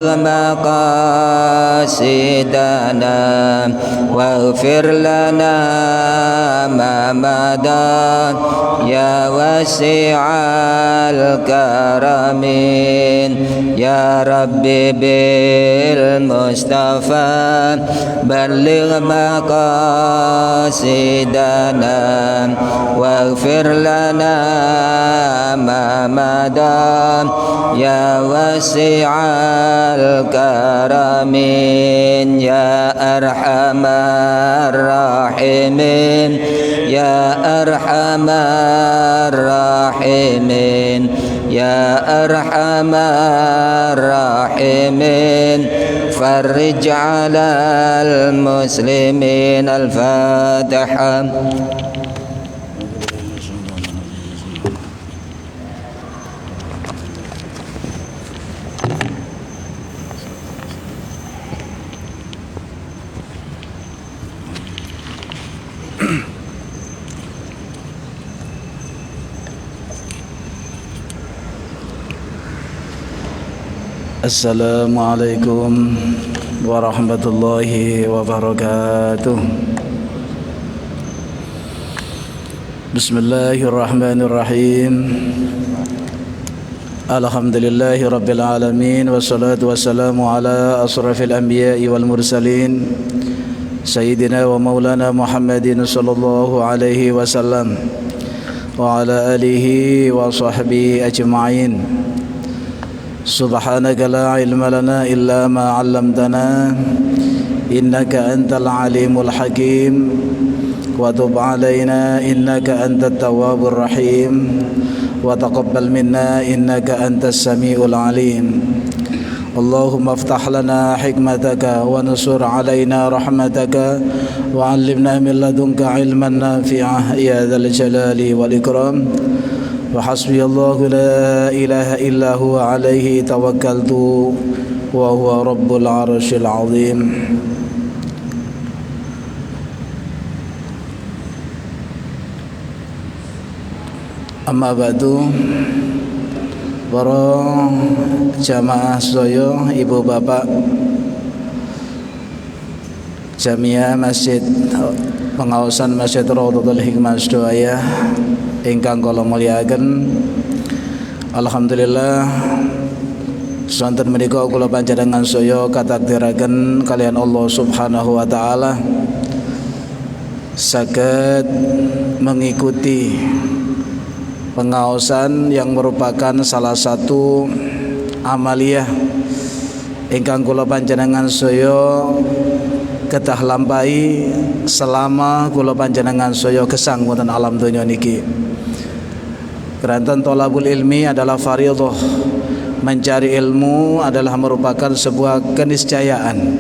مقاصدنا واغفر لنا ما مضى يا واسع الكرم يا ربي بالمصطفى بلغ مقاصدنا واغفر لنا ما مضى يا واسع الكرم يا أرحم الراحمين يا أرحم الراحمين يا أرحم الراحمين فرج على المسلمين. الفاتحة. Assalamualaikum warahmatullahi wabarakatuh. Bismillahirrahmanirrahim. Alhamdulillahi rabbil alamin. Wassalatu wassalamu ala asrafil anbiya'i wal mursalin Sayyidina wa maulana Muhammadin sallallahu alaihi wasallam wa ala alihi wa sahbihi ajma'in. Subhanaka la ilma lana illa ma 'allamtana innaka antal alimul hakim wa tub 'alaina innaka antat tawwabur rahim wa taqabbal minna innaka antas samiul alim. Allahumma aftah lana hikmataka wa nusur 'alaina rahmataka wa 'allimna min ladunka 'ilman nafi'ah ya dzal jalali wal ikram. وحسبي الله لا إله إلا هو عليه توكلت وهو رب العرش العظيم. Amma ba'du, para jamaah sedaya, ibu bapak Jamiah Masjid Pengawasan Masjid Raudhatul Hikmah sedaya ingkang kula mulyakaken, alhamdulillah sonten menika kula panjenengan saya katakdiraken kalian Allah Subhanahu wa taala saged mengikuti pengaosan yang merupakan salah satu amaliyah ingkang kula panjenengan saya kedah lampahi selama kula panjenengan saya gesang wonten alam donya niki. Keranten thalabul ilmi adalah fardhu. Mencari ilmu adalah merupakan sebuah keniscayaan.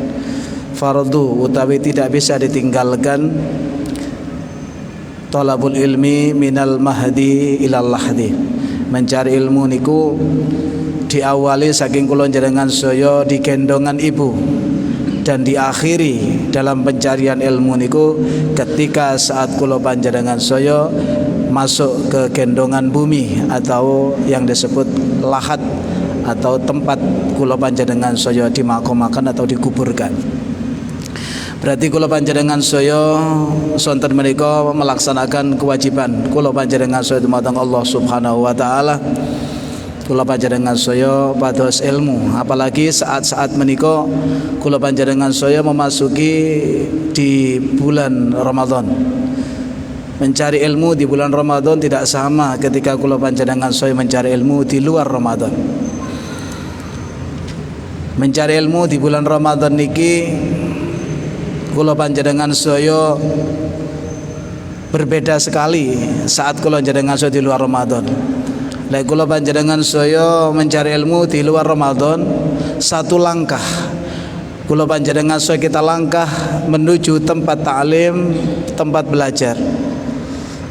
Fardhu utawi tidak bisa ditinggalkan. Thalabul ilmi minal mahdi ilal lahdi. Mencari ilmu niku diawali saking kula panjenengan saya di gendongan ibu dan diakhiri dalam pencarian ilmu niku ketika saat kula panjenengan saya masuk ke gendongan bumi atau yang disebut lahat atau tempat kula panjenengan saya dimakomaken atau dikuburkan. Berarti kula panjenengan saya sonten menika melaksanakan kewajiban kula panjenengan saya dumateng Allah Subhanahu wa taala. Kula panjenengan saya pados ilmu, apalagi saat-saat menika kula panjenengan saya memasuki di bulan Ramadan. Mencari ilmu di bulan Ramadan tidak sama ketika kula panjenengan saya mencari ilmu di luar Ramadan. Mencari ilmu di bulan Ramadan niki kula panjenengan saya berbeda sekali saat kula panjenengan saya di luar Ramadan. Lek kula panjenengan saya mencari ilmu di luar Ramadan, satu langkah kula panjenengan saya kita langkah menuju tempat ta'lim, tempat belajar.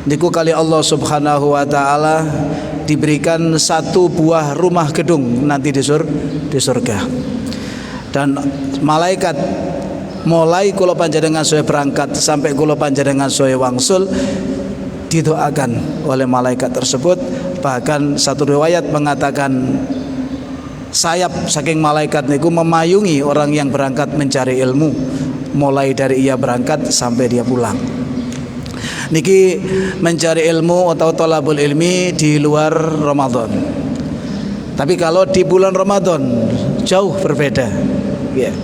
Niku kali Allah Subhanahu wa taala diberikan satu buah rumah gedung nanti di surga. Dan malaikat mulai kula panjenengan saya berangkat sampai kula panjenengan saya wangsul didoakan oleh malaikat tersebut. Bahkan satu riwayat mengatakan sayap saking malaikat niku memayungi orang yang berangkat mencari ilmu, mulai dari ia berangkat sampai dia pulang. Niki mencari ilmu atau thalabul ilmi di luar Ramadan. Tapi kalau di bulan Ramadan jauh berbeda. Ya.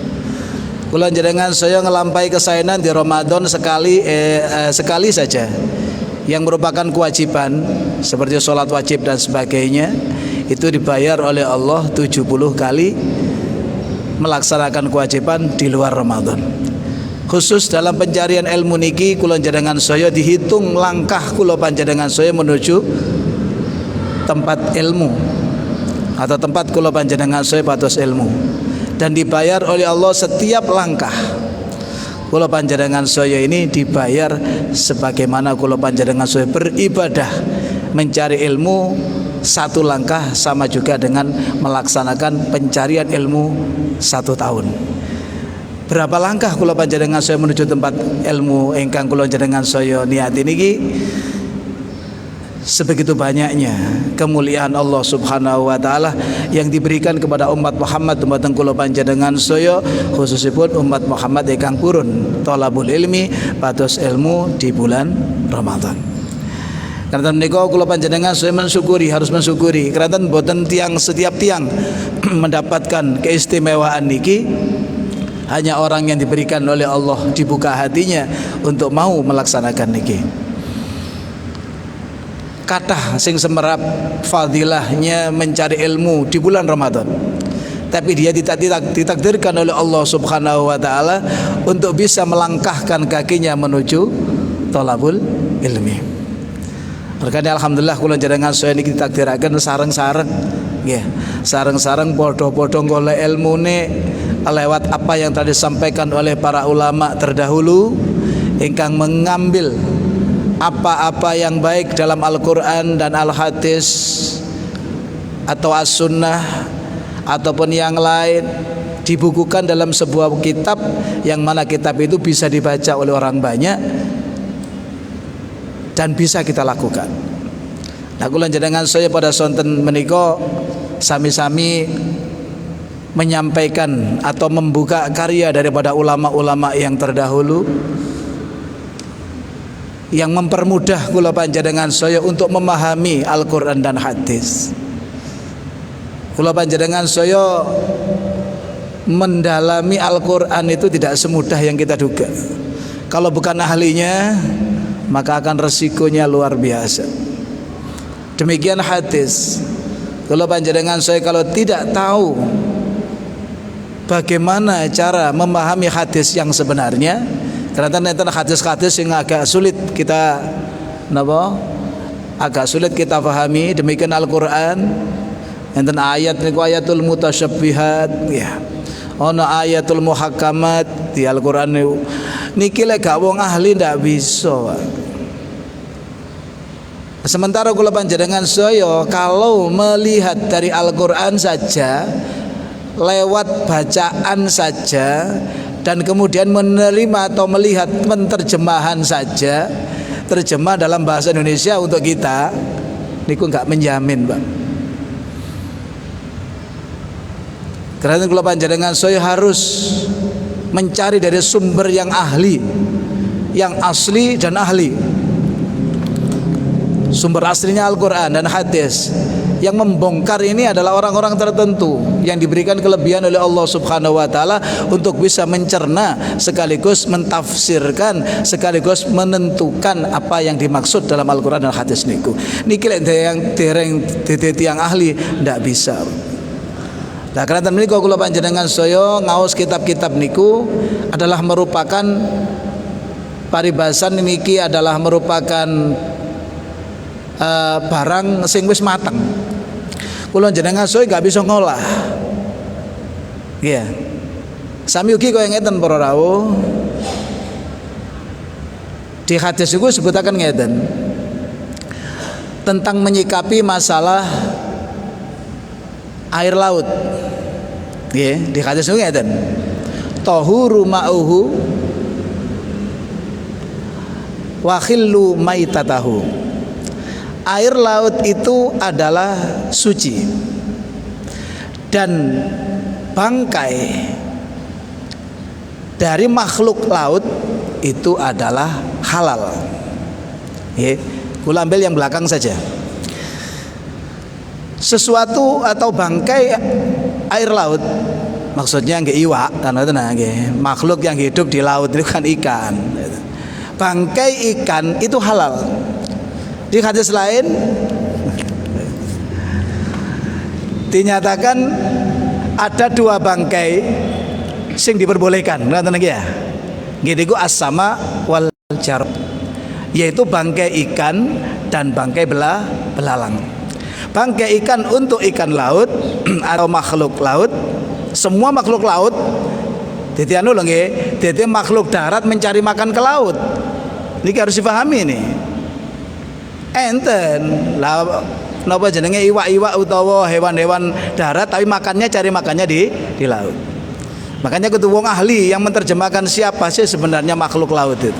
Kula jenengan saya ngelampai kesaenan di Ramadan sekali saja, yang merupakan kewajiban seperti sholat wajib dan sebagainya, itu dibayar oleh Allah 70 kali melaksanakan kewajiban di luar Ramadan. Khusus dalam pencarian ilmu niki kula jenengan saya dihitung langkah kula panjenengan saya menuju tempat ilmu atau tempat kula panjenengan saya patos ilmu, dan dibayar oleh Allah setiap langkah. Kula panjenengan saya ini dibayar sebagaimana kula panjenengan saya beribadah mencari ilmu, satu langkah sama juga dengan melaksanakan pencarian ilmu 1 tahun. Berapa langkah kula panjenengan saya menuju tempat ilmu ingkang kula panjenengan saya niati niki? Sebegitu banyaknya kemuliaan Allah Subhanahu wa taala yang diberikan kepada umat Muhammad dumateng kula panjenengan saya, khususipun umat Muhammad ingkang purun thalabul ilmi pados ilmu di bulan Ramadan. Karena menika kula panjenengan saya mensyukuri, harus mensyukuri karena boten setiap tiang mendapatkan keistimewaan niki. Hanya orang yang diberikan oleh Allah dibuka hatinya untuk mau melaksanakan niki. Kathah sing semerap fadilahnya mencari ilmu di bulan Ramadan, tapi dia ditakdirkan oleh Allah Subhanahu wa taala untuk bisa melangkahkan kakinya menuju thalabul ilmi. Berkane alhamdulillah kula jenengan saya niki ditakdiraken sareng-sareng nggih. Sareng-sareng padha-padha golek ilmune lewat apa yang tadi disampaikan oleh para ulama terdahulu ingkang mengambil apa-apa yang baik dalam Al-Quran dan Al-Hadis atau As-Sunnah ataupun yang lain, dibukukan dalam sebuah kitab yang mana kitab itu bisa dibaca oleh orang banyak dan bisa kita lakukan. Nah kula jenengan saya pada sonten menika sami-sami menyampaikan atau membuka karya daripada ulama-ulama yang terdahulu yang mempermudah kula panjenengan saya untuk memahami Al-Quran dan Hadis. Kula panjenengan saya mendalami Al-Quran itu tidak semudah yang kita duga. Kalau bukan ahlinya maka akan resikonya luar biasa. Demikian hadis. Kula panjenengan saya kalau tidak tahu bagaimana cara memahami hadis yang sebenarnya, karena enten hadis-hadis yang agak sulit kita agak sulit kita pahami. Demikian Al-Quran, enten ayat niku ayatul mutasyabbihat ya. Ono ayatul muhakkamat di Al-Quran niku. Niki lek gak wong ahli ndak bisa. Sementara kula panjenengan saya kalau melihat dari Al-Quran saja, lewat bacaan saja, dan kemudian menerima atau melihat penterjemahan saja, terjemah dalam bahasa Indonesia untuk kita niku enggak menjamin, Pak. Karena kula panjenengan saya harus mencari dari sumber yang ahli, yang asli dan ahli. Sumber aslinya Al-Quran dan Hadis. Yang membongkar ini adalah orang-orang tertentu yang diberikan kelebihan oleh Allah Subhanahu wa taala untuk bisa mencerna sekaligus mentafsirkan sekaligus menentukan apa yang dimaksud dalam Al-Quran dan Hadis niku. Niki lek yang dereng yang ahli ndak bisa. Nah, karena menika kula panjenengan saya ngaos kitab-kitab niku adalah merupakan paribasan niki adalah merupakan barang sing wis mateng. Kula jenengan saya gak bisa ngolah. Iya. Sami ugi kaya ngeten para rawuh. Di hadis iku sebutaken ngeten. Tentang menyikapi masalah air laut. Nggih, di hadis iku ngeten. Tahuru ma'uhu wa khillu maitatahu. Air laut itu adalah suci dan bangkai dari makhluk laut itu adalah halal. Ya, kula ambil yang belakang saja. Sesuatu atau bangkai air laut, maksudnya nggih iwak kan nggih, makhluk yang hidup di laut itu kan ikan. Bangkai ikan itu halal. Di hadis lain dinyatakan ada 2 bangkai sing diperbolehkan, ngoten nggih ya. Nggih niku as-sama wal jar, yaitu bangkai ikan dan bangkai belalang. Bangkai ikan untuk ikan laut atau makhluk laut, semua makhluk laut. Dadi anu lho nggih, dadi makhluk darat mencari makan ke laut. Niki harus dipahami nih. Enten lah napa jenenge iwak-iwak utawa hewan-hewan darat tapi makannya cari makannya di laut. Makanya kudu wong ahli yang menerjemahkan siapa sih sebenarnya makhluk laut itu.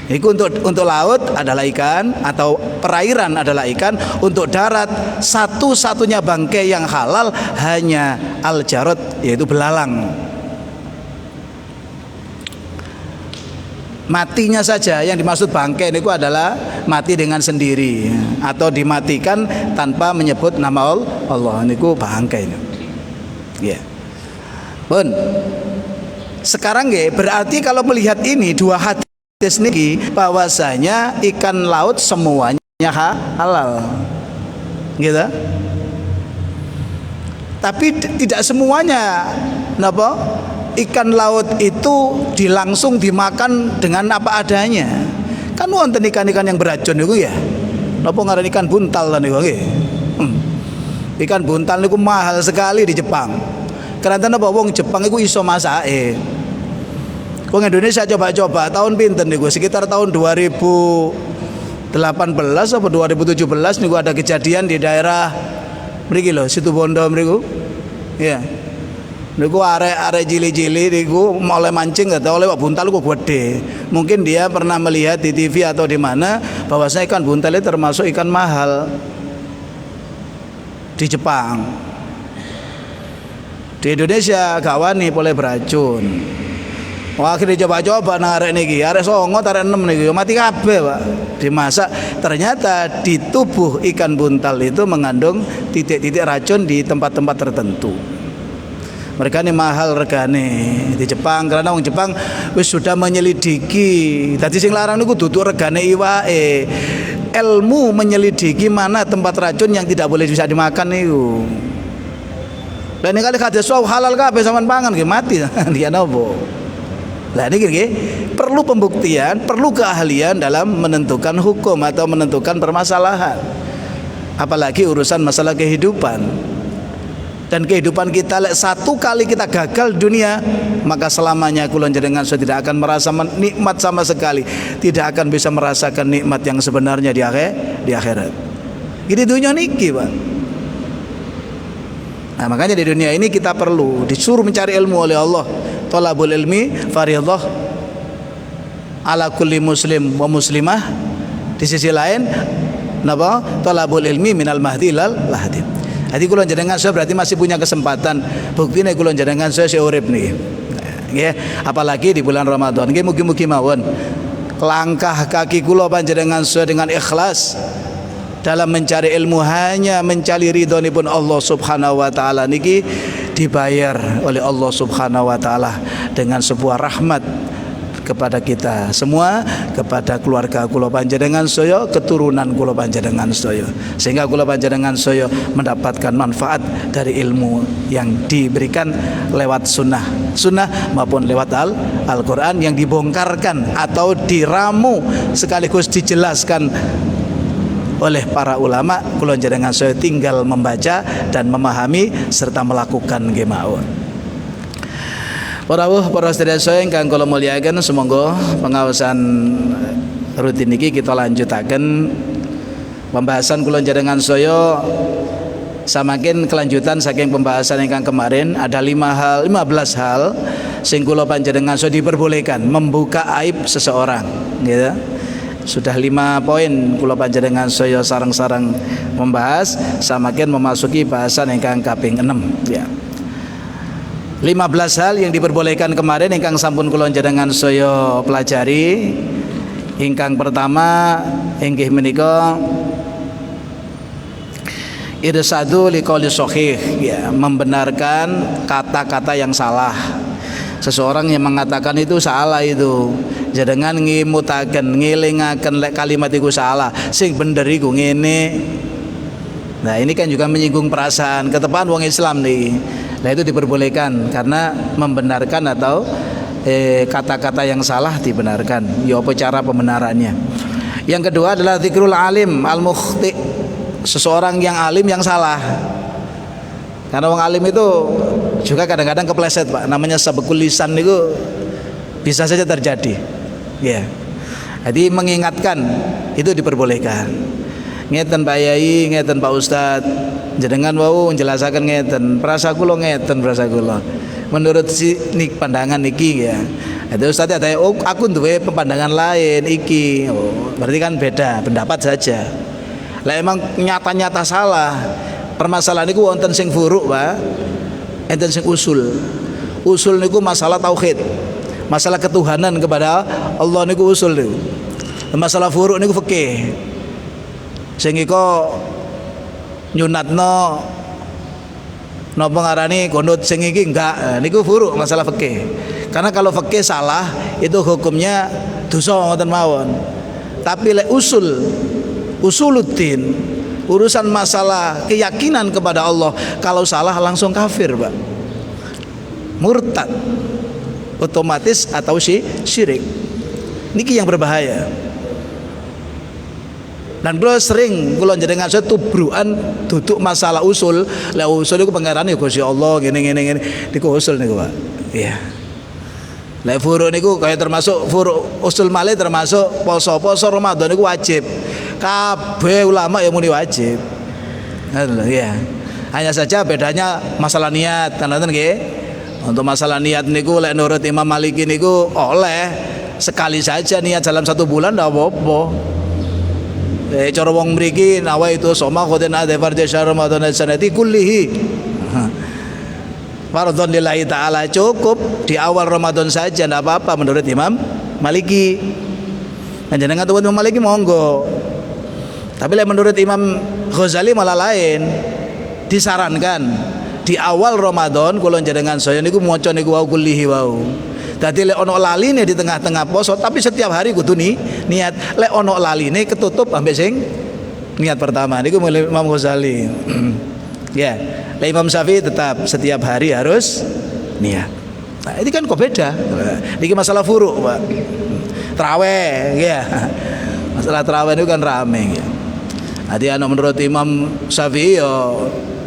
Itu untuk laut adalah ikan atau perairan adalah ikan. Untuk darat satu-satunya bangkai yang halal hanya al-jarad, yaitu belalang. Matinya saja yang dimaksud bangkai itu adalah mati dengan sendiri atau dimatikan tanpa menyebut nama Allah. Niku bangkai. Ya. Pun. Sekarang nggih, berarti kalau melihat ini 2 hadis niki bahwasanya ikan laut semuanya halal, gitu. Tapi tidak semuanya, napa? Ikan laut itu langsung dimakan dengan apa adanya. Kan wonten ikan-ikan yang beracun niku ya. Napa ngaran ikan buntal niku nggih. Ikan buntal niku mahal sekali di Jepang. Karena napa wong Jepang iku iso masake. Wong Indonesia coba-coba tahun pinten niku sekitar tahun 2018 atau 2017 niku ada kejadian di daerah mriki lho Situbondo mriku. Ya. Niku arek-arek cili-cili niku mulai mancing enggak tahu lewat buntal kok gede. Mungkin dia pernah melihat di TV atau di mana bahwasanya ikan buntal itu termasuk ikan mahal di Jepang. Di Indonesia gak wani boleh beracun. Wah, akhirnya coba-coba nang arek niki, arek 9 arek 6 niki mati kabeh, Pak. Dimasak, ternyata di tubuh ikan buntal itu mengandung titik-titik racun di tempat-tempat tertentu. Mereka ini mahal regane di Jepang karena wong Jepang wis sudah menyelidiki. Dadi sing larang niku dudu regane iwake. Ilmu menyelidiki mana tempat racun yang tidak boleh bisa dimakan niku. Lah nek kali kades halal kabeh sampean pangan nggih mati dia napa? Lah ini perlu pembuktian, perlu keahlian dalam menentukan hukum atau menentukan permasalahan. Apalagi urusan masalah kehidupan. Dan kehidupan kita satu kali kita gagal dunia, maka selamanya kula njenengan tidak akan merasa nikmat sama sekali, tidak akan bisa merasakan nikmat yang sebenarnya di akhirat. Ini dunia niki, Pak. Nah, makanya di dunia ini kita perlu disuruh mencari ilmu oleh Allah. Thalabul ilmi fardhah ala kulli muslim wa muslimah. Di sisi lain napa? Thalabul ilmi minal mahdi ilal lahdi. Jadi kula njenengan saya berarti masih punya kesempatan. Buktine kula njenengan saya urip niki. Nggih, apalagi di bulan Ramadan. Nggih mugi-mugi mawon langkah kaki kula panjenengan saya dengan ikhlas dalam mencari ilmu hanya mencari ridhonipun Allah Subhanahu wa taala niki dibayar oleh Allah Subhanahu wa taala dengan sebuah rahmat kepada kita semua, kepada keluarga kula panjenengan saya, keturunan kula panjenengan saya, sehingga kula panjenengan saya mendapatkan manfaat dari ilmu yang diberikan lewat sunnah maupun lewat Al-Quran yang dibongkarkan atau diramu sekaligus dijelaskan oleh para ulama. Kula njenengan saya tinggal membaca dan memahami serta melakukan nggih mawon. Para sedherek saya ingkang kula mulyakaken, semoga pengawasan rutin niki kita lanjutaken pembahasan kula njenengan saya samakin kelanjutan saking pembahasan ingkang kemarin. Ada 15 hal sing kula panjenengan saya diperbolehkan membuka aib seseorang, gitu. Sudah 5 poin kula panjenengan saya sareng-sareng membahas samakin memasuki bahasan ingkang kaping 6 ya. 15 hal yang diperbolehkan kemarin ingkang sampun kula panjenengan saya pelajari. Ingkang pertama inggih menika irsadu liqauli shahih ya, membenarkan kata-kata yang salah. Seseorang yang mengatakan itu salah itu, jangan ngimutaken ngelingaken lek kalimat itu salah, sing bener iku ngene. Nah, ini kan juga menyinggung perasaan ketepaan wong Islam nih. Nah, itu diperbolehkan karena membenarkan atau kata-kata yang salah dibenarkan. Ya apa cara pembenarannya? Yang kedua adalah zikrul alim al-mukhti, seseorang yang alim yang salah. Karena orang alim itu juga kadang-kadang kepleset, Pak. Namanya sabekul lisan itu bisa saja terjadi. Ya. Jadi mengingatkan itu diperbolehkan. Ngeten Pak Yai, ngeten Pak Ustad, jenengan wau menjelaskan ngeten, prasa kula ngeten prasa kula. Menurut si nik pandangan niki ya. Itu Ustaz ada oh aku duwe pandangan lain iki. Oh, berarti kan beda pendapat saja. Lah emang nyata-nyata salah. Permasalahan niku wonten sing furuk, Pak. Enten sing usul. Usul niku masalah tauhid. Masalah ketuhanan kepada Allah niku usul niku. Masalah furuk niku fikih. Sing iko nyunatno napa ngarani konut sing iki enggak. Niku furuk masalah fikih. Karena kalau fikih salah itu hukumnya dosa ngoten mawon. Tapi lek usuluddin, urusan masalah keyakinan kepada Allah, kalau salah langsung kafir, Pak. Murtad. Otomatis atau syirik. Niki yang berbahaya. Dan kula sering kula njenengan saya tubrukan duduk masalah usul. Lah usul iku pangerane Gusti Allah ngene niku usul niku, Pak. Iya. Lah furu niku kaya termasuk furu usul malih termasuk poso Ramadan niku wajib. Kabeh ulama yang muni wajib. Ya. Hanya saja bedanya masalah niat, ngoten nggih. Untuk masalah niat niku lek nurut Imam Maliki niku oleh sekali saja niat dalam 1 bulan ndak apa-apa. Cara wong mriki nawa itu soma khoten ade fardhu syahr Ramadan sanati kullihi. Fardhon lillahi taala, cukup di awal Ramadan saja ndak apa-apa menurut Imam Maliki. Panjenengan tuwun Imam Maliki monggo. Tapi menurut Imam Ghazali malah lain. Disarankan di awal Ramadan kula njenengan saya niku maca niku wau kullihi wau. Dadi lek ono laline di tengah-tengah poso tapi setiap hari kudu niat. Lek ono laline ketutup ambek sing niat pertama niku Imam Ghazali. Ya, lek Imam Syafi'i tetap setiap hari harus niat. Nah, ini kan kok beda. Niki masalah furuk, Pak. Traweh, ya. Masalah traweh itu kan rame ya. Jadi menurut Imam Syafi'i ya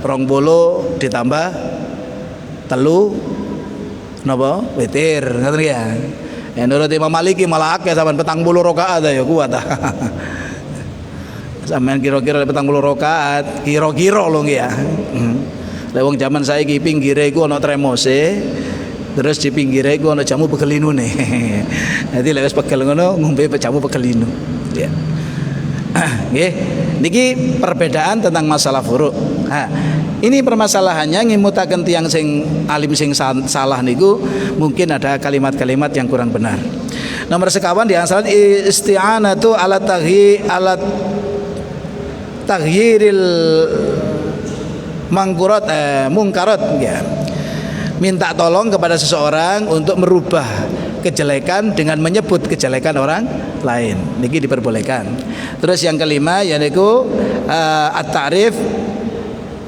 20 ditambah 3 napa witir ngoten ya. Menurut Imam Maliki malah akeh sampean 40 rakaat ya kuat. Sampean kira-kira 40 rakaat, kira-kira lho nggih ya. Lah wong jaman saiki pinggire iku ana tremose, terus di pinggire iku ana jamu pegelinune. Dadi lek wis pegel ngono ngombe jamu pegelinu. Ya. Nggih. Niki perbedaan tentang masalah furu'. Nah, ini permasalahannya ngimutaken tiyang sing alim sing salah niku mungkin ada kalimat-kalimat yang kurang benar. Nomor sekawan di antara isti'anatu ala taghyiril mungkarat ya. Minta tolong kepada seseorang untuk merubah kejelekan dengan menyebut kejelekan orang lain. Niki diperbolehkan. Terus yang kelima yaitu at-ta'rif,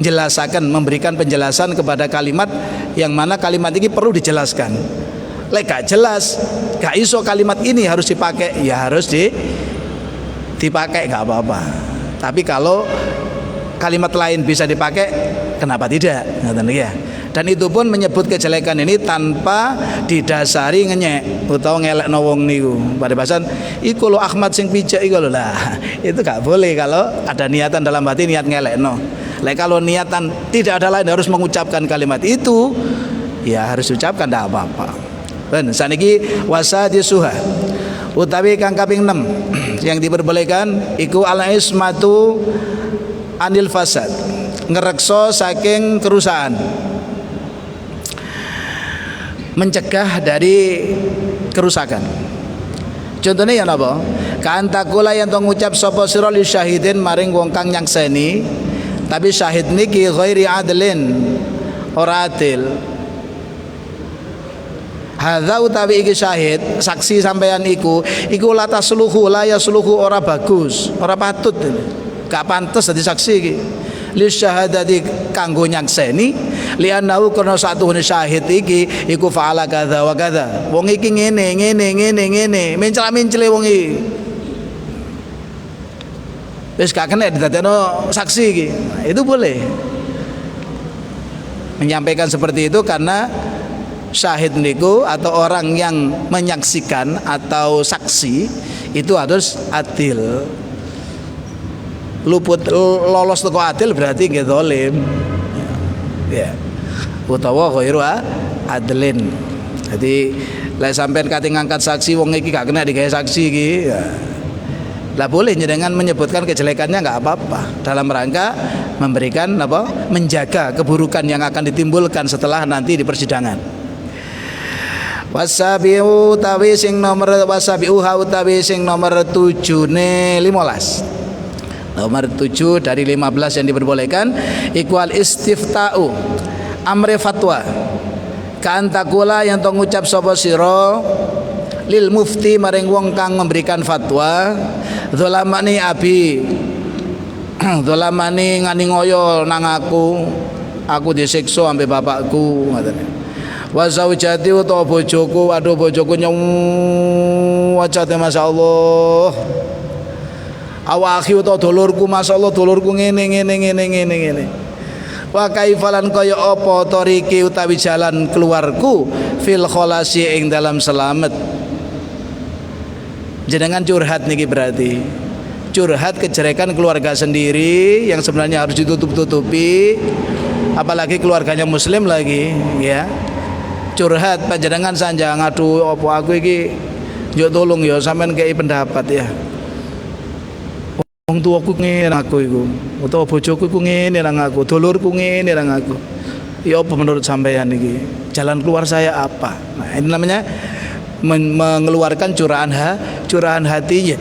jelaskan, memberikan penjelasan kepada kalimat yang mana kalimat ini perlu dijelaskan. Lek gak jelas, gak iso kalimat ini harus dipakai, ya harus dipakai gak apa-apa. Tapi kalau kalimat lain bisa dipakai, kenapa tidak? Ya. Dan itu pun menyebut kejelekan ini tanpa didasari ngenyek utawa ngelekno wong niku. Pada bahasan iku lho Ahmad sing pijak iku lho lah. Itu gak boleh kalau ada niatan dalam hati niat ngelekno. Lek kalau niatan tidak ada lain harus mengucapkan kalimat itu, ya harus ucapkan ndak apa-apa. Ben saniki wasadisuha utawi kang kaping 6 yang diperbolehkan iku al-ismatu anil fasad, ngerekso saking kerusakan, mencegah dari kerusakan. Contohnya ya napa? Kantakula yang tong ngucap sapa sira li syahidin maring wong kang nyakseni, tapi syahid niki ghairi adlin, ora adil. Hadza utawi iki syahid, saksi sampeyan iku la tasluhu, la yasluhu, ora bagus, ora patut. Gak pantes dadi saksi iki. Li syahadati kanggo nyakseni, li annahu kana satuhune syahid iki iku fa'ala kadza wa kadza. Wong iki ngene, mencela-mencele wong iki. Wis gak kena didadekno saksi iki. Itu boleh. Menyampaikan seperti itu karena syahid niku atau orang yang menyaksikan atau saksi itu harus adil. Luput lolos teko adil berarti nggih zalim. Ya. Utawa ghairu adlin. Jadi lek sampean kate ngangkat saksi wong iki gak kena digawe saksi iki. Ya. Lah boleh jenengan menyebutkan kejelekannya enggak apa-apa dalam rangka memberikan apa? Menjaga keburukan yang akan ditimbulkan setelah nanti di persidangan. Wasabiu utawi sing nomor 7 ne 15. Nomor 7 dari 15 yang diperbolehkan ikwal istifta'u amri fatwa. Kantakula yang tong ngucap sapa sira lil mufti maring wong kang memberikan fatwa, zalamani abi zalamani ngani ngoyo nang aku disiksa ambek bapakku ngoten. Wa zaujati utawa bojoku, aduh bojoku wacate masyaallah. Awakhi utawa dulurku masyaallah dulurku ngene. Wa kaifalan kaya apa tariki utawi jalan keluarku fil kholasi ing dalam selamat. Jenengan curhat niki berarti curhat kejelekan keluarga sendiri yang sebenarnya harus ditutup-tutupi, apalagi keluarganya muslim lagi ya. Curhat panjenengan sanja ngadu apa aku iki yo tolong ya sampean kei pendapat ya. Wong tuaku ngene aku iku, utawa bojoku iku ngene nang aku, dulurku ngene nang aku. Ya apa menurut sampean iki? Jalan keluar saya apa? Nah, ini namanya mengeluarkan curahan hatinya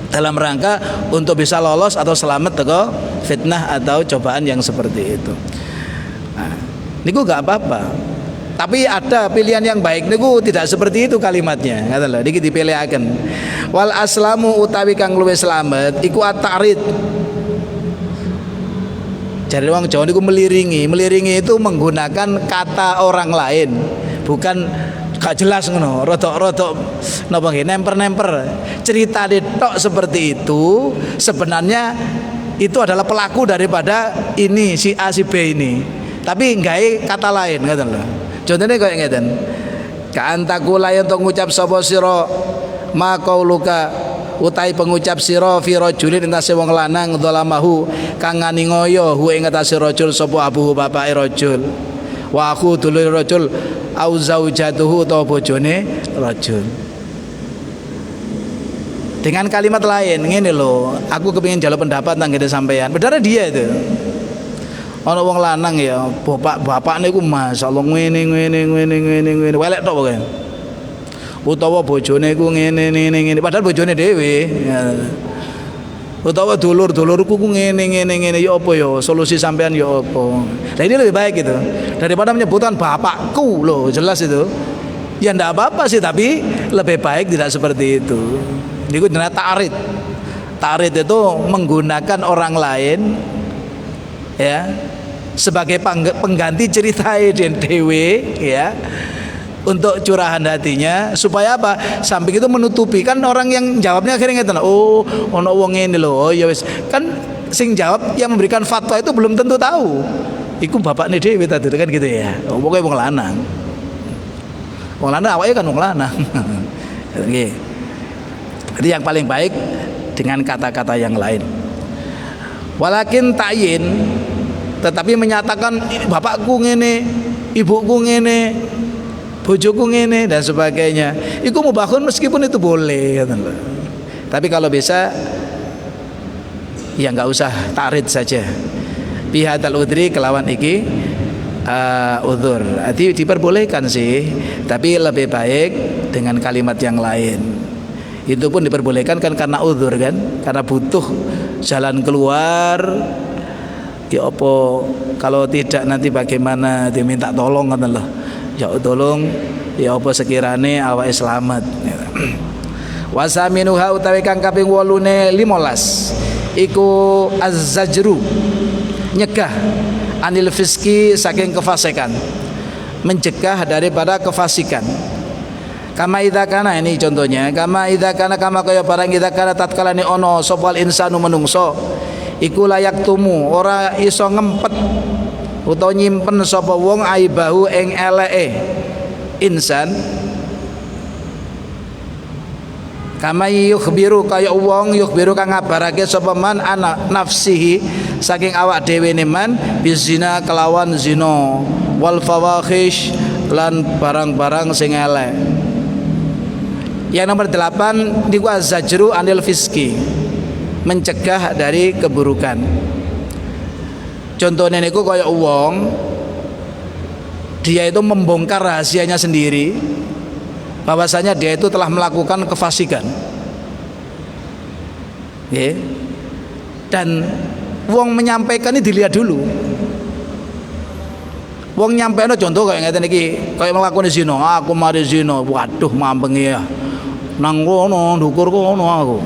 dalam rangka untuk bisa lolos atau selamat teko fitnah atau cobaan yang seperti itu. Nah, niku gak apa-apa. Tapi ada pilihan yang baik niku tidak seperti itu kalimatnya. Ngoten lho, niki dipilihaken. Wal aslamu utawi kang luwih slamet iku at-ta'rid. Jare wong Jawa niku meliringi. Meliringi itu menggunakan kata orang lain, bukan gak jelas ngono, rodok-rodok napa nggih nemper-nemper. Cerita tok seperti itu sebenarnya itu adalah pelaku daripada ini si A si B ini. Tapi nggae kata lain ngoten lho. Contohnya kayak ngeten. Ka antakula yen to ngucap sapa sira ma qauluka utai pengucap sira fi rajulin entase wong lanang dzalamahu kang ngani ngoyo hu ing atase rajul sapa abuhu bapake rajul wa aku dulur rajul au zaujatuhu utawa bojone rajul. Dengan kalimat lain ngene lho, aku kepengin njaluk pendapat nang ngene sampean. Bener dia itu. Ana wong lanang ya, bapak niku masyaallah ngene welek tok pokoke. Utawa bojone iku ngene padahal bojone dhewe. Utawa dulurku ku ngene ya apa ya solusi sampean ya apa. Nah ini lebih baik gitu daripada menyebutkan bapakku loh, jelas itu. Ya ndak apa-apa sih tapi lebih baik tidak seperti itu. Niku jenenge ta'rid. Ta'rid itu menggunakan orang lain ya sebagai pengganti cerita dewe ya untuk curahan hatinya supaya apa? Samping itu menutupi kan orang yang jawabnya akhirnya ngeten, oh ono wong ngene lho, oh ya wis. Kan sing jawab yang memberikan fatwa itu belum tentu tahu. Iku bapakne dhewe tadi kan gitu ya. Oh, pokoknya wong lanang. Wong lanang awake kan wong lanang. Nggih. Jadi yang paling baik dengan kata-kata yang lain. Walakin ta'yin tetapi menyatakan bapakku ngene, ibuku ngene, bojoku ngene dan sebagainya. Iku mubahun meskipun itu boleh Tapi kalau bisa ya nggak usah ta'rid saja. Bihadal udri kelawan iki udzur. Jadi diperbolehkan sih, tapi lebih baik dengan kalimat yang lain. Itu pun diperbolehkan kan karena udzur kan, karena butuh jalan keluar. Ya apa kalau tidak nanti bagaimana, diminta tolong kan loh. Ya tolong ya apa sekirane awake selamat. Wasaminuha utawi kang kaping 8 15 iku az-zajru, nyegah anil fiski saking kefasikan, mencegah daripada kefasikan. Kama idza kana, ini contohnya, kama idza kana kama kaya barang idza kana tatkala ni ono sopal insanu menungso iku layak tumu ora iso ngempet utawa nyimpen sapa wong aibahu ing eleke insan. Kama yukhbiru kaya wong yukhbiru kang ngabarake sapa man ana nafsihi saking awak dhewe ne man bizina kelawan zina wal fawahish lan barang-barang sing elek. Yang nomor 8 niku azajru anil fiski, mencegah dari keburukan. Contohnya niku kaya wong dia itu membongkar rahasianya sendiri bahwasanya dia itu telah melakukan kefasikan. Okay. Dan wong menyampaikan ini dilihat dulu. Wong nyampaikan contoh kayak ngeten iki, kayak melakukan zina, aku mari zina, waduh mampengi ya. Nang kono ndukur kono aku.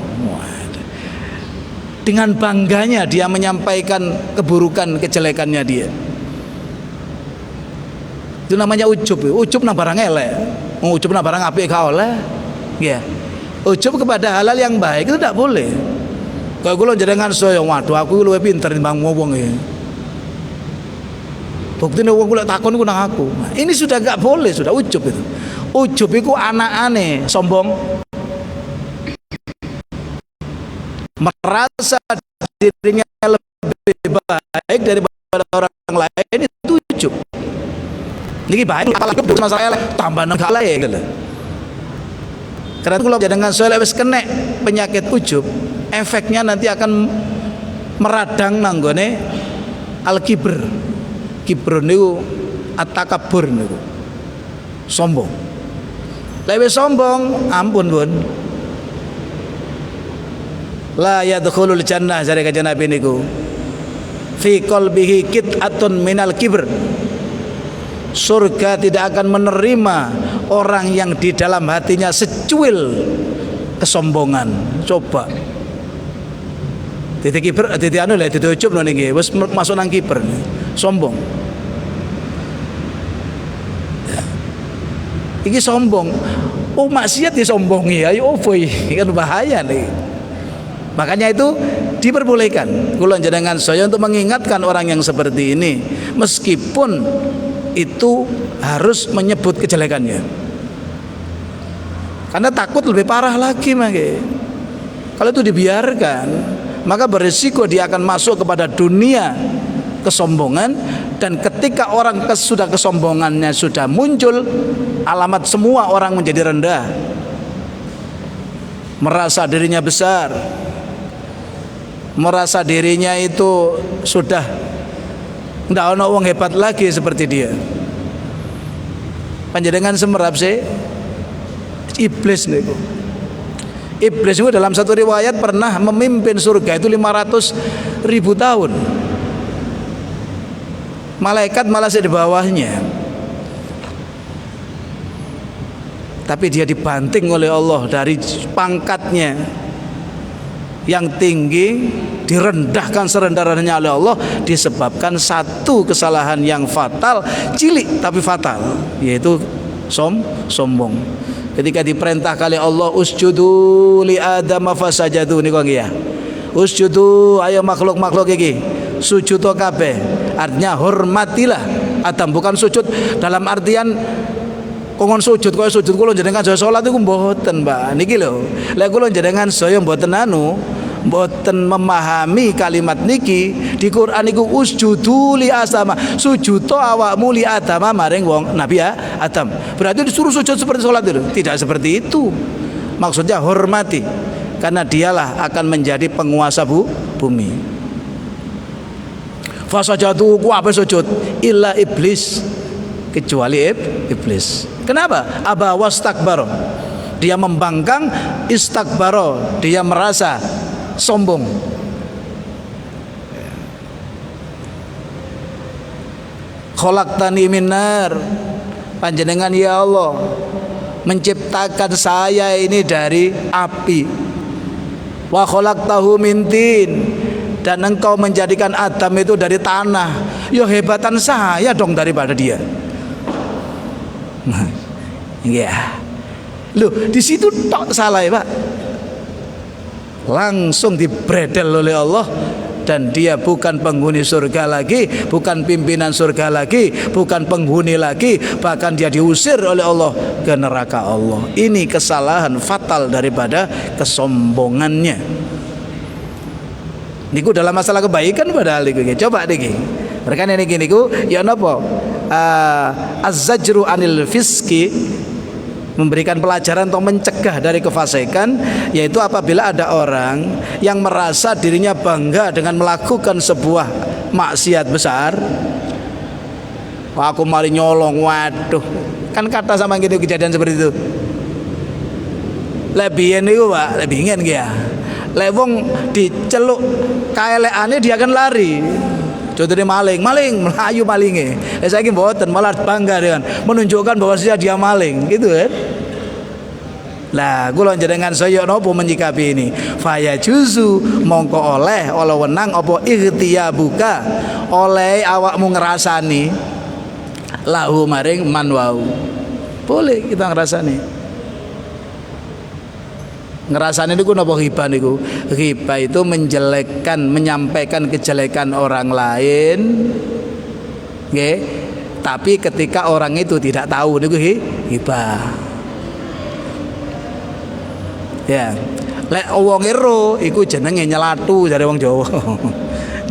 Dengan bangganya dia menyampaikan keburukan kejelekannya dia. Itu namanya ujub. Ujub nang barang elek. Ujub nang barang apik gak oleh. Ya. Ujub kepada halal yang baik itu tidak boleh. Kalau kula jenengan saya waduh aku luwih pinter timbang wong iki. Buktine wong kula takon iku nang aku. Ini sudah enggak boleh, sudah ujub itu. Ujub iku anakane sombong. Merasa dirinya lebih baik daripada orang lain itu ujub. Niki baik apalagi masalah elek tambah nang gak lae gitu. Karena kula jenengan saya wis kena penyakit ujub, efeknya nanti akan meradang nanggone al-kibr. Kibr niku at-takabbur niku. Sombong. Lek sombong, ampun pun. La yadkhulul jannah jare kanjeng Nabi niku. Fi qalbihi qit'atun minal kibr. Surga tidak akan menerima orang yang di dalam hatinya secuil kesombongan. Coba. Titik kibr, titik anu lek titik ujub niki wis masuk nang kibr. Sombong. Ya. Iki sombong. Oh maksiat disombongi. Ayo opo iki? Kan bahaya nih. Makanya itu diperbolehkan kula jenengan saya untuk mengingatkan orang yang seperti ini, meskipun itu harus menyebut kejelekannya. Karena takut lebih parah lagi mangke. Kalau itu dibiarkan, maka berisiko dia akan masuk kepada dunia kesombongan, dan ketika orang sudah kesombongannya sudah muncul, alamat semua orang menjadi rendah. Merasa dirinya besar, merasa dirinya itu sudah ndak ono wong hebat lagi seperti dia. Panjenengan semerap sih iblis niku. Iblis itu dalam satu riwayat pernah memimpin surga itu 500.000 tahun. Malaikat malah di bawahnya. Tapi dia dibanting oleh Allah dari pangkatnya yang tinggi, direndahkan serendah-rendahnya oleh Allah disebabkan satu kesalahan yang fatal, cilik tapi fatal, yaitu sombong. Ketika diperintah oleh Allah usjudu li Adam fasajadu niku nggih ya. Usjudu ayo makhluk-makhluk iki sujud kabeh. Artinya hormatilah Adam, bukan sujud dalam artian kongon sujud kaya sujud kula jenengan saya salat iku mboten, Mbak. Niki lho. Lek kula jenengan saya mboten mboten memahami kalimat niki di Quran iku usjudu li Adam. Sujud awakmu li Adam maring wong Nabi Adam. Berarti disuruh sujud seperti salat itu. Tidak seperti itu. Maksudnya hormati. karena dialah akan menjadi penguasa bumi. Fasajadu ku apa sujud illa iblis, kecuali iblis. Kenapa? Aba wastakbaro, dia membangkang, istakbaro, dia merasa sombong. Khalaqtani minnar, panjenengan ya Allah menciptakan saya ini dari api. Wa khalaqtahu min tin, dan engkau menjadikan Adam itu dari tanah. Ya hebatan saya dong daripada dia. Iya. Loh, di situ tok salah ya, Pak. Langsung dibredel oleh Allah, dan dia bukan penghuni surga lagi, bukan pimpinan surga lagi, bukan penghuni lagi, bahkan dia diusir oleh Allah ke neraka Allah. Ini kesalahan fatal daripada kesombongannya. Niku dalam masalah kebaikan padahal niku. Coba niki. Mereka niki niku ya napa? Az-zajru anil fiski, memberikan pelajaran atau mencegah dari kefasikan, yaitu apabila ada orang yang merasa dirinya bangga dengan melakukan sebuah maksiat besar. Wah, aku mari nyolong, waduh, kan kata sama gitu kejadian seperti itu. Lebihan itu Pak, lebihan ya. Lewong diceluk kaelekane dia akan lari. Contohnya maling, melayu malingnya. Saya ingin mboten, malah bangga dengan menunjukkan bahwa dia maling, gitu kan? Lah, kula njenengan saya napa menyikapi ini? Faya juzu mongko oleh wenang apa ikhtiyabuka, oleh awakmu ngrasani lahu maring man wau. Boleh kita ngrasani. Ngerasane niku napa ghibah niku? Ghibah itu menjelekkan, menyampaikan kejelekan orang lain. Nggih. Tapi ketika orang itu tidak tahu niku ghibah. Ya. Lek wong ero iku jenenge nyelatu jare wong Jawa.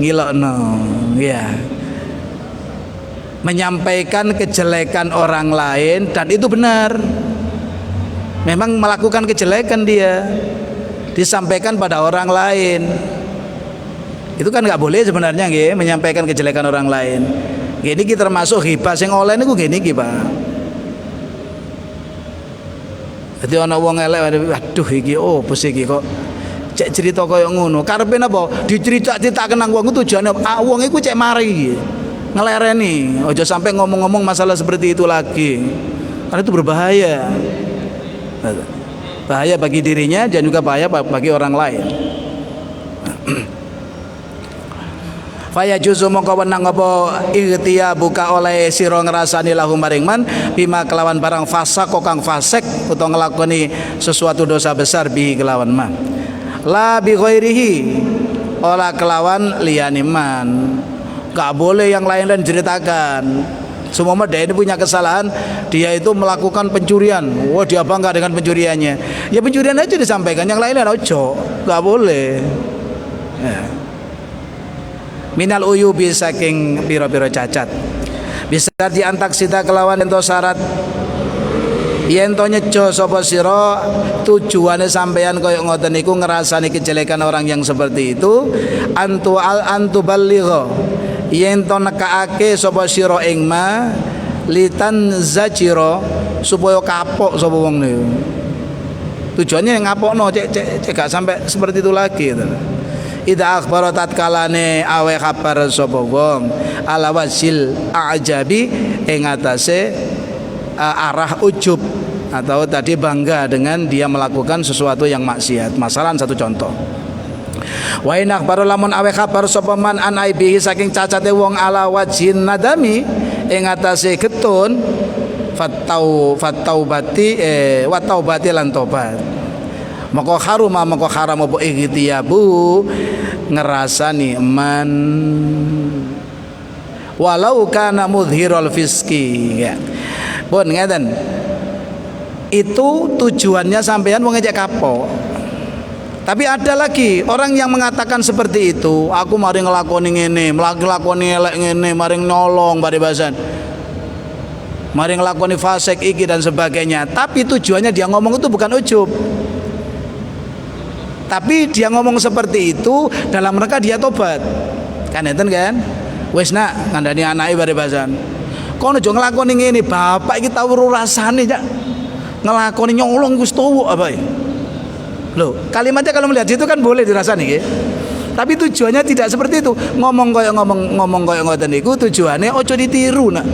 Ngilokno, ya. Menyampaikan kejelekan orang lain dan itu benar. Memang melakukan kejelekan dia, disampaikan pada orang lain. Itu kan nggak boleh sebenarnya, nggih, menyampaikan kejelekan orang lain. Ini kita termasuk ghibah sing oleh niku gini iki, Pak. Dadi ana wong elek, waduh iki opo sih iki kok cek cerita kaya ngono. Karepe napa? Diceritaken nang wong tujuane wong iku cek mari iki. Ngelereni, aja sampai ngomong-ngomong masalah seperti itu lagi. Karena itu berbahaya. Bahaya bagi dirinya dan juga bahaya bagi orang lain. Faya juzu mongko wenang apa ikhtiya buka oleh sira ngrasani lahum maring man bima kelawan barang fasaq kang fasik utawa nglakoni sesuatu dosa besar bi kelawan man. La bi ghairihi, ola kelawan liyane man. Gak boleh yang lain-lain ceritakan. Semua dia ini punya kesalahan, dia itu melakukan pencurian. Wah, dia bangga dengan pencuriannya. Ya pencurian aja disampaikan, yang lainnya ojo, nggak boleh. Ya. Minal uyubi saking piro-piro cacat. Bisa diantak sita kelawan ento syarat. Yen to nyejo sapa sira tujuane sampean kaya ngoten niku ngrasani kejelekan orang yang seperti itu, antu baligha. Yen to nekaake sapa sira ing ma litan zajira supaya kapok sapa wong niku. Tujuannya ngapokno cek gak sampai seperti itu lagi gitu. Idza akhbara tatkalane awe kabar sapa wong ala wasil ajabi ing atase arah ujub atau tadi bangga dengan dia melakukan sesuatu yang maksiat. Masalah satu contoh. Wa in akhbaru lamun awe kabar sapa man an aibihi saking cacate wong ala wajhin nadami ing atase getun wa taubati lan tobat. Maka haruma maka haram apa ikhtiyabu ngerasani man walau kana mudhirul fiski ya. Pun ngeten. Itu tujuannya sampean wong ngejek kapok. Tapi ada lagi orang yang mengatakan seperti itu, aku mari ngelakoni ngene, ngelakoni elek ngene, mari nolong paribasan. Mari ngelakoni fasik iki dan sebagainya. Tapi tujuannya dia ngomong itu bukan ujub. Tapi dia ngomong seperti itu dalam rangka dia tobat. Kan enten kan? Wis nak ngandani anake bare basan. Kono aja nglakoni ngene, bapak iki tau ora rasane cak. Nglakoni nyolong wis tuwuk apa ya? Loh, kalimatnya kalau melihat itu kan boleh dirasani nggih. Tapi tujuannya tidak seperti itu. Ngomong koyo ngoten niku tujuannya ojo ditiru nak.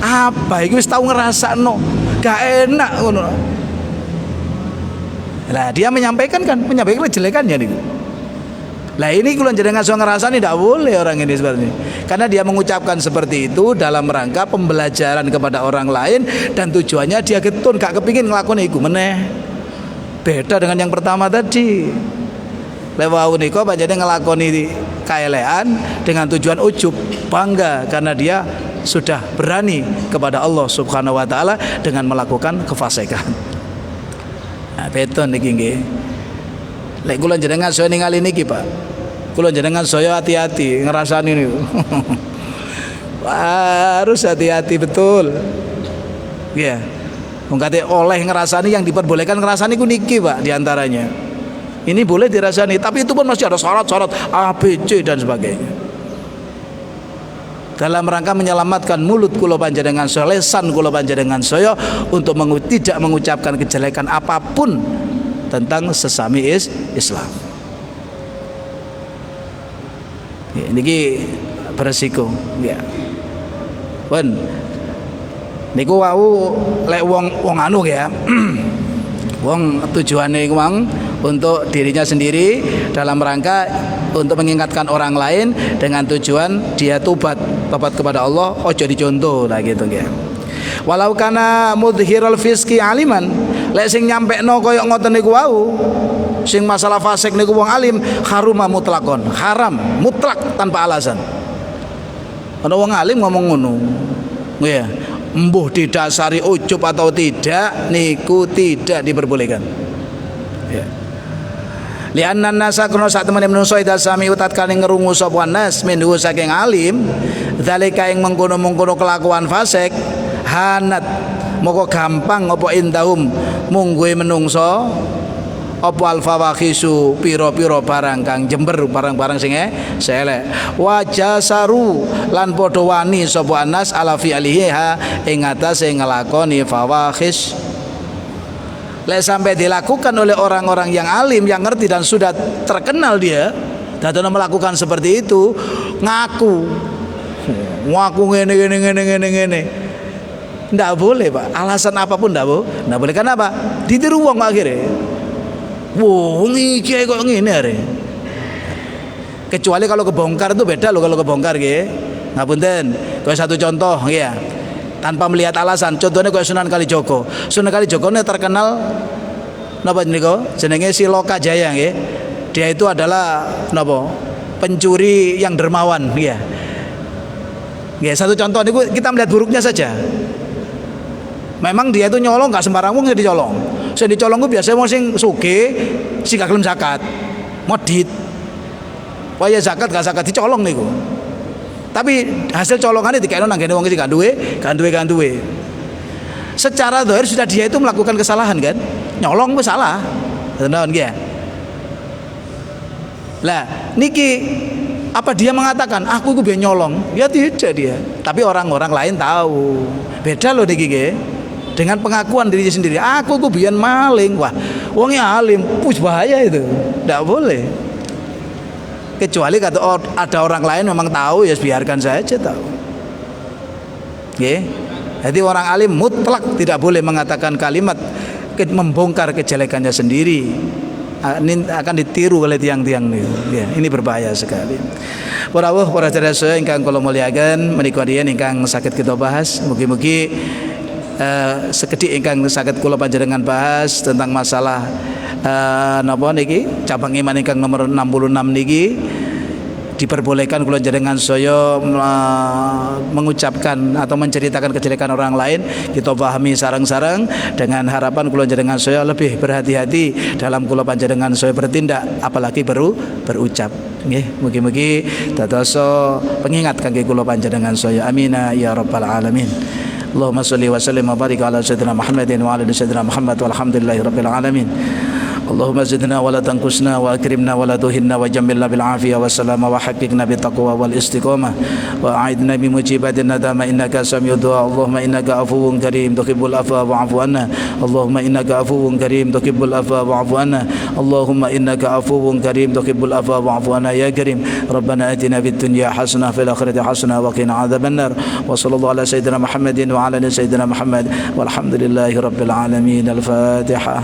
Apa iki wis tau ngrasakno, gak enak ngono. Lah dia menyampaikan kejelekannya niku. Lah ini kula jenengan so ngrasani ndak boleh orang ini seperti ini. Karena dia mengucapkan seperti itu dalam rangka pembelajaran kepada orang lain dan tujuannya dia getun gak kepingin nglakoni iku meneh. Beda dengan yang pertama tadi. Lewau niko panjenengan nglakoni kaelean dengan tujuan ujub, bangga karena dia sudah berani kepada Allah Subhanahu wa taala dengan melakukan kefasikan. Nah, beton niki nggih. Lek kula jenengan saya ningali niki, Pak. Kula jenengan saya hati-hati ngrasani niku. Harus hati-hati betul. Iya. Yeah. Wong kate oleh ngrasani yang diperbolehkan ngrasani ku niki, Pak, diantaranya. Ini boleh dirasani, tapi itu pun masih ada syarat-syarat A, B, C dan sebagainya. Dalam rangka menyelamatkan mulut kula panjenengan saya, lesan kula panjenengan saya untuk tidak mengucapkan kejelekan apapun tentang sesami Islam. Ya, niki beresiko, ya. Pun niku wau lek wong anu ya. Wong tujuane wong untuk dirinya sendiri dalam rangka untuk mengingatkan orang lain dengan tujuan dia tobat kepada Allah, ojo dicontoh lah gitu ya. Walau kana mudhirul fiski aliman, lek sing nyampekno koyo ngoten niku wau, sing masalah fasik niku wong alim, haruma mutlakon, haram mutlak tanpa alasan. Ana wong alim ngomong ngono. Ya. Mbuh didasari ujub atau tidak niku tidak diperbolehkan. Ya. Lianna nasa kuna sak temene menungso ida sami utat kali ngerungu sapa nas minhu saking alim zalika ing mengkono-mengkono kelakuan fasik hanat moko gampang apa indahum mungguhe menungso apa alfawahisu piro-piro barang kang jember barang-barang sing elek wajasaru lan padha wani sapa anas ala fi aliha ing atase nglakoni fawahis. Lek sampai dilakukan oleh orang-orang yang alim yang ngerti dan sudah terkenal dia dadono melakukan seperti itu, ngaku ngene ndak boleh, Pak. Alasan apapun ndak boleh. Kenapa? Ditiru wong akhirnya. Wong iki kok ngene are. Kecuali kalau kebongkar itu beda loh, kalau kebongkar nggih. Ngapunten, kowe satu contoh ya. Tanpa melihat alasan. Contohnya kowe Sunan Kalijaga. Sunan Kalijaga ini terkenal napa niku? Jenenge Siloka Jaya nggih. Dia itu adalah napa? Pencuri yang dermawan ya. Nggih, satu contoh niku kita melihat buruknya saja. Memang dia itu nyolong gak sembarang wong sing dicolong. Sing dicolong ku biasanya wong sing sugih, sing gak gelem zakat. Modit. Waya zakat gak zakat dicolong niku. Tapi hasil colongannya dikene nang ngene wong sing gak duwe. Secara zahir sudah dia itu melakukan kesalahan kan? Nyolong ku salah. Tenan nggih. Lah, niki apa dia mengatakan aku biyen nyolong? Ya tidak dia. Tapi orang-orang lain tahu. Beda loh niki nggih. Dengan pengakuan dirinya sendiri, aku biyen maling. Wah, wongnya alim, bahaya itu. Tidak boleh. Kecuali kata ada orang lain memang tahu, ya biarkan saja tahu. Oke. Jadi orang alim mutlak tidak boleh mengatakan kalimat membongkar kejelekannya sendiri. Ini akan ditiru oleh tiang-tiang ini. Ya, ini berbahaya sekali. Para sedherek ingkang kula muliakan, menika diyen ingkang saged kita bahas. Mugi-mugi sekedhik ingkang saged kula panjenengan bahas tentang masalah napa niki cabang iman ingkang nomor 66 niki diperbolehkan kula panjenengan saya mengucapkan atau menceritakan kejelekan orang lain, kita pahami sareng-sareng dengan harapan kula panjenengan saya lebih berhati-hati dalam kula panjenengan saya bertindak, apalagi berucap. Nggih, mugi-mugi dadosa pengingat kangge kula panjenengan saya. Amin ya rabbal alamin. Allahumma sholli wa sallim wa barik ala sayyidina Muhammadin wa ala sayyidina Muhammad walhamdulillahi rabbil alamin. اللهم زدنا ولا تنقصنا وأكرمنا ولا تهنا وجملنا بالعافية والسلامة وحققنا بالتقوى والاستقامة وأعذنا بمجيبات الندامة إنك سميع الدعاء اللهم إنك عفو كريم تحب العفو فاعف عنا اللهم إنك عفو كريم تحب العفو فاعف عنا اللهم إنك عفو كريم تحب العفو فاعف عنا يا كريم ربنا آتنا في الدنيا حسنة في الآخرة حسنة وقنا عذاب النار وصلى الله على سيدنا محمد وعلى آل سيدنا محمد والحمد لله رب العالمين. الفاتحة.